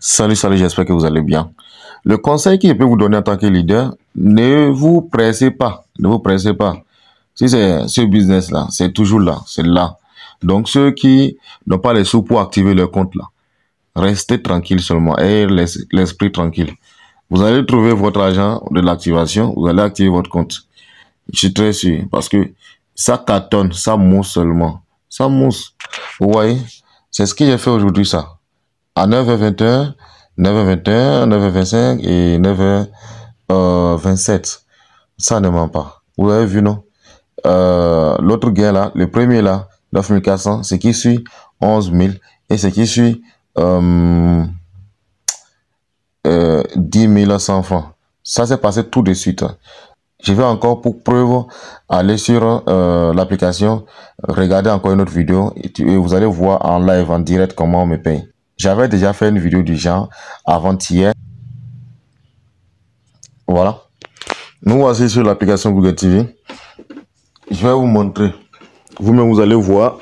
Salut, j'espère que vous allez bien. Le conseil que je peux vous donner en tant que leader, ne vous pressez pas. Ne vous pressez pas. Si c'est ce business-là, c'est toujours là, c'est là. Donc, ceux qui n'ont pas les sous pour activer leur compte là, restez tranquille seulement et l'esprit tranquille. Vous allez trouver votre argent de l'activation, vous allez activer votre compte. Je suis très sûr parce que ça cartonne, ça mousse seulement. Ça mousse. Vous voyez, c'est ce que j'ai fait aujourd'hui, ça. À 9h21, 9h21, 9h25 et 9h27. Ça ne ment pas. Vous avez vu, non? L'autre gain là, le premier là, 9400, ce qui suit 11 000 et ce qui suit 10 100 francs. Ça s'est passé tout de suite. Je vais encore pour preuve aller sur l'application, regarder encore une autre vidéo et vous allez voir en live, en direct comment on me paye. J'avais déjà fait une vidéo du genre avant-hier. Voilà. Nous voici sur l'application Google TV. Je vais vous montrer. Vous-même, vous allez voir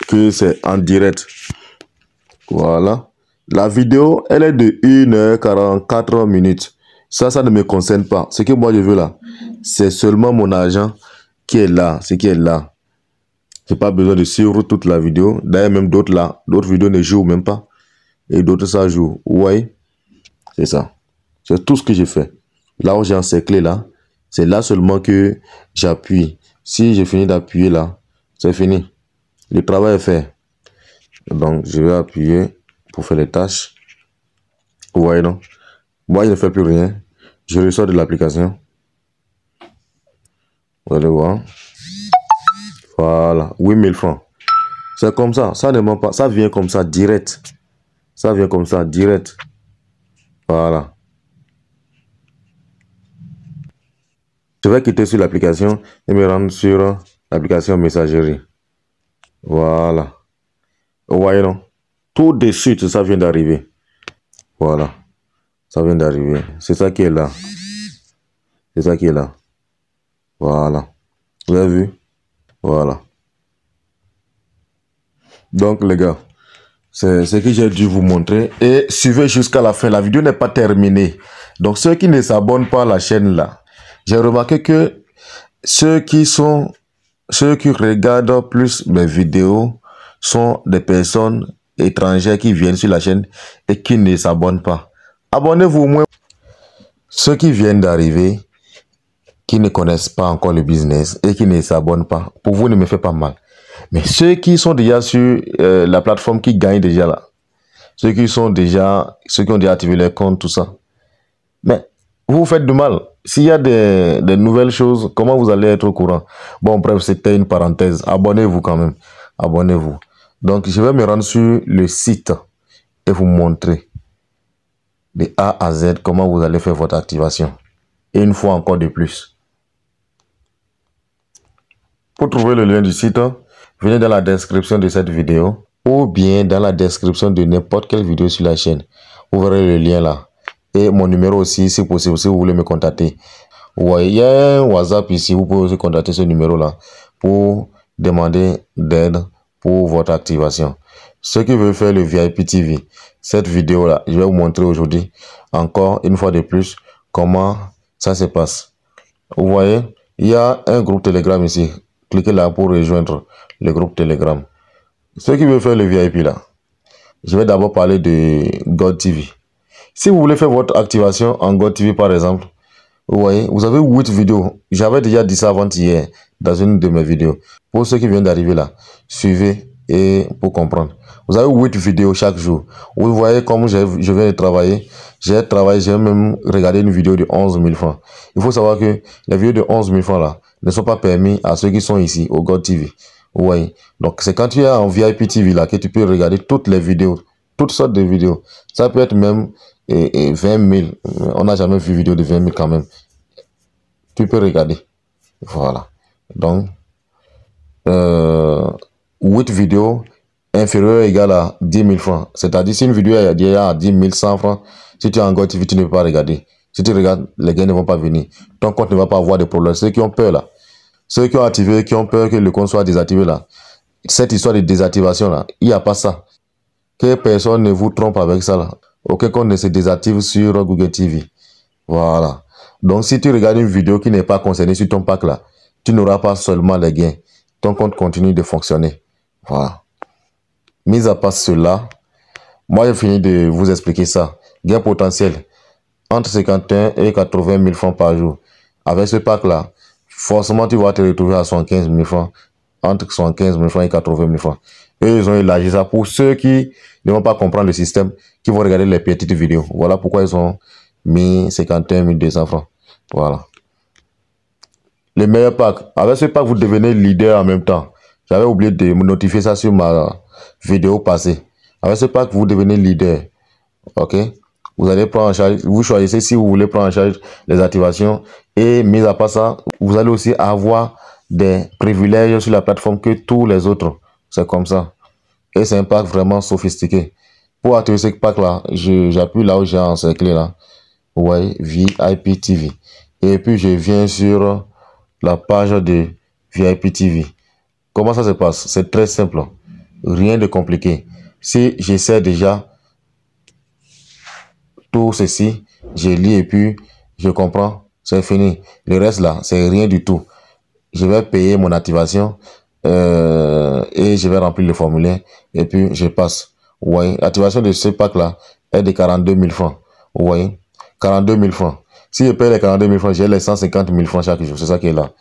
que c'est en direct. Voilà. La vidéo, elle est de 1h44 minutes. Ça ne me concerne pas. Ce que moi je veux là, c'est seulement mon argent qui est là. Ce qui est là. Je n'ai pas besoin de suivre toute la vidéo. D'ailleurs, même d'autres là, d'autres vidéos ne jouent même pas. Et d'autres ça joue. Vous voyez? C'est ça. C'est tout ce que j'ai fait. Là où j'ai encerclé là, c'est là seulement que j'appuie. Si j'ai fini d'appuyer là, c'est fini. Le travail est fait. Donc, je vais appuyer pour faire les tâches. Vous voyez, non? Moi, je ne fais plus rien. Je ressors de l'application. Vous allez voir. Voilà. 8000 francs. C'est comme ça. Ça ne ment pas. Ça vient comme ça, direct. Ça vient comme ça, direct. Voilà. Je vais quitter sur l'application et me rendre sur l'application messagerie. Voilà. Vous voyez, non? Tout de suite, ça vient d'arriver. Voilà. Ça vient d'arriver. C'est ça qui est là. C'est ça qui est là. Voilà. Vous avez vu? Voilà. Donc, les gars, c'est ce que j'ai dû vous montrer. Et suivez jusqu'à la fin. La vidéo n'est pas terminée. Donc, ceux qui ne s'abonnent pas à la chaîne là, j'ai remarqué que ceux qui regardent plus mes vidéos sont des personnes étrangères qui viennent sur la chaîne et qui ne s'abonnent pas. Abonnez-vous au moins. Ceux qui viennent d'arriver, qui ne connaissent pas encore le business et qui ne s'abonnent pas, pour vous ne me fait pas mal. Mais ceux qui sont déjà sur la plateforme, qui gagnent déjà là, ceux qui ont déjà activé leur compte, tout ça, mais vous vous faites du mal. S'il y a des nouvelles choses, comment vous allez être au courant? Bon, bref, c'était une parenthèse. Abonnez-vous quand même. Abonnez-vous. Donc, je vais me rendre sur le site et vous montrer de A à Z comment vous allez faire votre activation. Et une fois encore de plus. Pour trouver le lien du site, venez dans la description de cette vidéo ou bien dans la description de n'importe quelle vidéo sur la chaîne. Vous verrez le lien là. Et mon numéro aussi, si possible, si vous voulez me contacter. Vous voyez, il y a un WhatsApp ici, vous pouvez aussi contacter ce numéro-là pour demander d'aide pour votre activation. Ceux qui veulent faire le VIP TV, cette vidéo-là, je vais vous montrer aujourd'hui, encore une fois de plus, comment ça se passe. Vous voyez, il y a un groupe Telegram ici. Cliquez là pour rejoindre le groupe Telegram. Ceux qui veulent faire le VIP là, je vais d'abord parler de GodTV. Si vous voulez faire votre activation en GodTV par exemple, vous voyez, vous avez 8 vidéos. J'avais déjà dit ça avant-hier dans une de mes vidéos. Pour ceux qui viennent d'arriver là, suivez et pour comprendre. Vous avez 8 vidéos chaque jour. Vous voyez comme je viens de travailler. J'ai même regardé une vidéo de 11 000 francs. Il faut savoir que les vidéos de 11 000 francs là ne sont pas permis à ceux qui sont ici au GodTV. Vous voyez. Donc c'est quand tu es en VIP TV là que tu peux regarder toutes les vidéos, toutes sortes de vidéos. Ça peut être même 20 000. On n'a jamais vu vidéo de 20 000 quand même. Tu peux regarder. Voilà. Donc, 8 vidéos inférieures égales à 10 000 francs. C'est-à-dire, si une vidéo est déjà à 10 100 francs, si tu es en GodTV, tu ne peux pas regarder. Si tu regardes, les gains ne vont pas venir. Ton compte ne va pas avoir de problème. Ceux qui ont peur là, ceux qui ont activé, qui ont peur que le compte soit désactivé là, cette histoire de désactivation là, il n'y a pas ça. Que personne ne vous trompe avec ça là. aucun compte ne se désactive sur Google TV. Voilà. Donc, si tu regardes une vidéo qui n'est pas concernée sur ton pack là, tu n'auras pas seulement les gains. Ton compte continue de fonctionner. Voilà. Mis à part cela, moi, j'ai fini de vous expliquer ça. Gain potentiel entre 51 et 80 000 francs par jour. Avec ce pack-là, forcément, tu vas te retrouver à 75 000 francs, entre 75 000 francs et 80 000 francs. Et ils ont élargi ça pour ceux qui ne vont pas comprendre le système, qui vont regarder les petites vidéos. Voilà pourquoi ils ont mis 51 200 francs. Voilà. Le meilleur pack. Avec ce pack, vous devenez leader en même temps. J'avais oublié de me notifier ça sur ma vidéo passée. Avec ce pack, vous devenez leader. Ok? Vous allez prendre en charge, vous choisissez si vous voulez prendre en charge les activations. Et mis à part ça, vous allez aussi avoir des privilèges sur la plateforme que tous les autres. C'est comme ça. Et c'est un pack vraiment sophistiqué. Pour activer ce pack-là, j'appuie là où j'ai encerclé là. Ouais, VIP TV. Et puis je viens sur la page de VIP TV. Comment ça se passe? C'est très simple. Rien de compliqué. Si j'essaie déjà tout ceci, je lis et puis je comprends, c'est fini. Le reste là, c'est rien du tout. Je vais payer mon activation et je vais remplir le formulaire et puis je passe. Ouais, l'activation de ce pack là est de 42 000 francs. Ouais, 42 000 francs. Si je paye les 42 000 francs, j'ai les 150 000 francs chaque jour. C'est ça qui est là.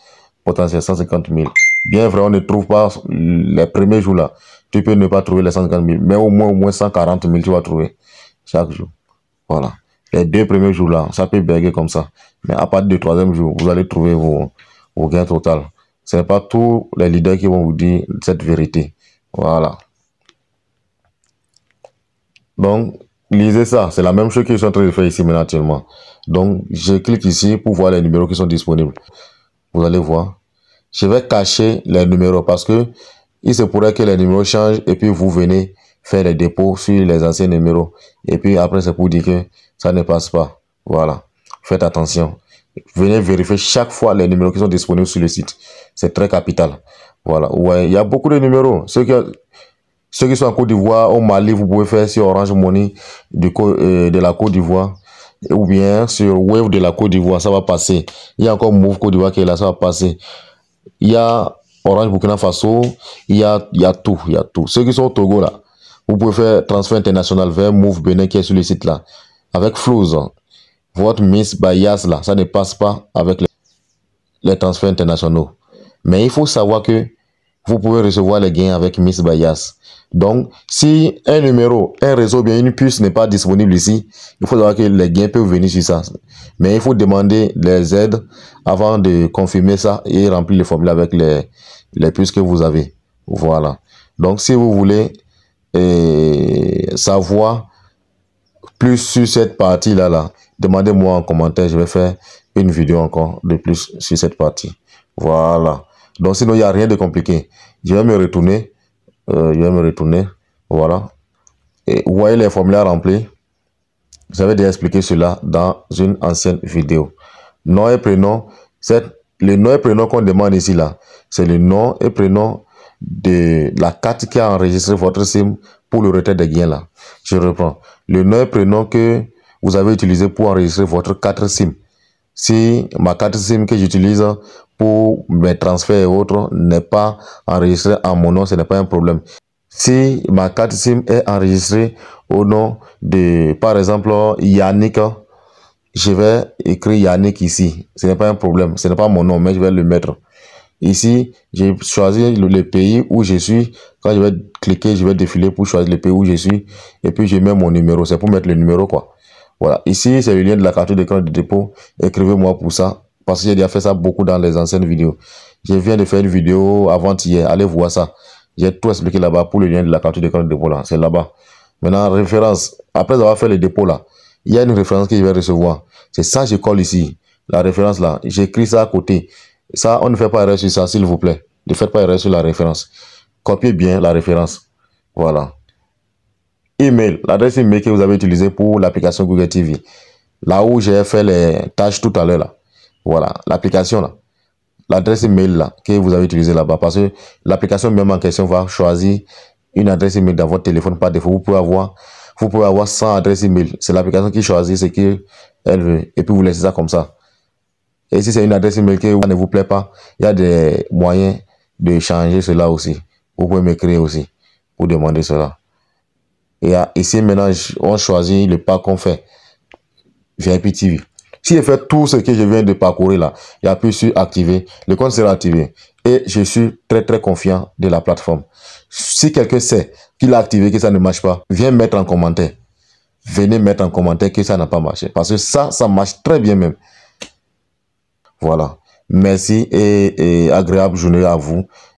Potentiel 150 000. Bien vrai, on ne trouve pas les premiers jours là. Tu peux ne pas trouver les 150 000, mais au moins 140 000 tu vas trouver chaque jour. Voilà. Les 2 premiers jours là, ça peut berger comme ça. Mais à partir du 3e jour, vous allez trouver vos gains total. Ce n'est pas tous les leaders qui vont vous dire cette vérité. Voilà. Donc, lisez ça. C'est la même chose que je suis en train de faire ici maintenant actuellement. Donc, je clique ici pour voir les numéros qui sont disponibles. Vous allez voir. Je vais cacher les numéros parce que il se pourrait que les numéros changent et puis vous venez faire les dépôts sur les anciens numéros. Et puis après, c'est pour dire que ça ne passe pas. Voilà. Faites attention. Venez vérifier chaque fois les numéros qui sont disponibles sur le site. C'est très capital. Voilà. Ouais, il y a beaucoup de numéros. Ceux qui sont en Côte d'Ivoire, au Mali, vous pouvez faire sur Orange Money de la Côte d'Ivoire. Ou bien sur Wave de la Côte d'Ivoire, ça va passer. Il y a encore Move Côte d'Ivoire qui est là, ça va passer. Il y a Orange Burkina Faso, il y a tout. Ceux qui sont au Togo là, vous pouvez faire transfert international vers Move Benin qui est sur le site là. Avec Flows, votre Miss Bayas là, ça ne passe pas avec les transferts internationaux. Mais il faut savoir que vous pouvez recevoir les gains avec Miss Bayas. Donc, si un numéro, un réseau, bien une puce n'est pas disponible ici, il faut savoir que les gains peuvent venir sur ça. Mais il faut demander les aides avant de confirmer ça et remplir le formulaire avec les puces que vous avez. Voilà. Donc, si vous voulez savoir plus sur cette partie-là, demandez-moi en commentaire. Je vais faire une vidéo encore de plus sur cette partie. Voilà. Donc, sinon, il n'y a rien de compliqué. Je vais me retourner. Voilà. Et vous voyez les formulaires remplis. J'avais déjà expliqué cela dans une ancienne vidéo. Nom et prénom. Le nom et prénom qu'on demande ici, là, c'est le nom et prénom de la carte qui a enregistré votre SIM pour le retrait des gains, là. Je reprends. Le nom et prénom que vous avez utilisé pour enregistrer votre carte SIM. Si ma carte SIM que j'utilise pour mes transferts et autres n'est pas enregistrée en mon nom, ce n'est pas un problème. Si ma carte SIM est enregistrée au nom de, par exemple, Yannick, je vais écrire Yannick ici. Ce n'est pas un problème. Ce n'est pas mon nom, mais je vais le mettre. Ici, j'ai choisi le pays où je suis. Quand je vais cliquer, je vais défiler pour choisir le pays où je suis. Et puis, je mets mon numéro. C'est pour mettre le numéro, quoi. Voilà. Ici, c'est le lien de la carte d'écran de dépôt. Écrivez-moi pour ça. Parce que j'ai déjà fait ça beaucoup dans les anciennes vidéos. Je viens de faire une vidéo avant-hier. Allez voir ça. J'ai tout expliqué là-bas pour le lien de la carte d'écran de dépôt là. C'est là-bas. Maintenant, référence. Après avoir fait le dépôt là, il y a une référence que je vais recevoir. C'est ça que je colle ici. La référence là. J'écris ça à côté. Ça, on ne fait pas erreur sur ça, s'il vous plaît. Ne faites pas erreur sur la référence. Copiez bien la référence. Voilà. Email. L'adresse email que vous avez utilisée pour l'application Google TV. Là où j'ai fait les tâches tout à l'heure là. Voilà. L'application là. L'adresse email là que vous avez utilisée là-bas. Parce que l'application même en question va choisir une adresse email dans votre téléphone par défaut. Vous pouvez avoir vous pouvez avoir 100 adresses email. C'est l'application qui choisit ce qu'elle veut. Et puis vous laissez ça comme ça. Et si c'est une adresse email qui ne vous plaît pas, il y a des moyens de changer cela aussi. Vous pouvez m'écrire aussi pour demander cela. Et ici maintenant, on choisit le pas qu'on fait. VIP TV. Si je fais tout ce que je viens de parcourir là, il y a plus sur activer, le compte sera activé. Et je suis très confiant de la plateforme. Si quelqu'un sait qu'il a activé, que ça ne marche pas, viens mettre en commentaire. Venez mettre en commentaire que ça n'a pas marché. Parce que ça marche très bien même. Voilà. Merci et agréable journée à vous.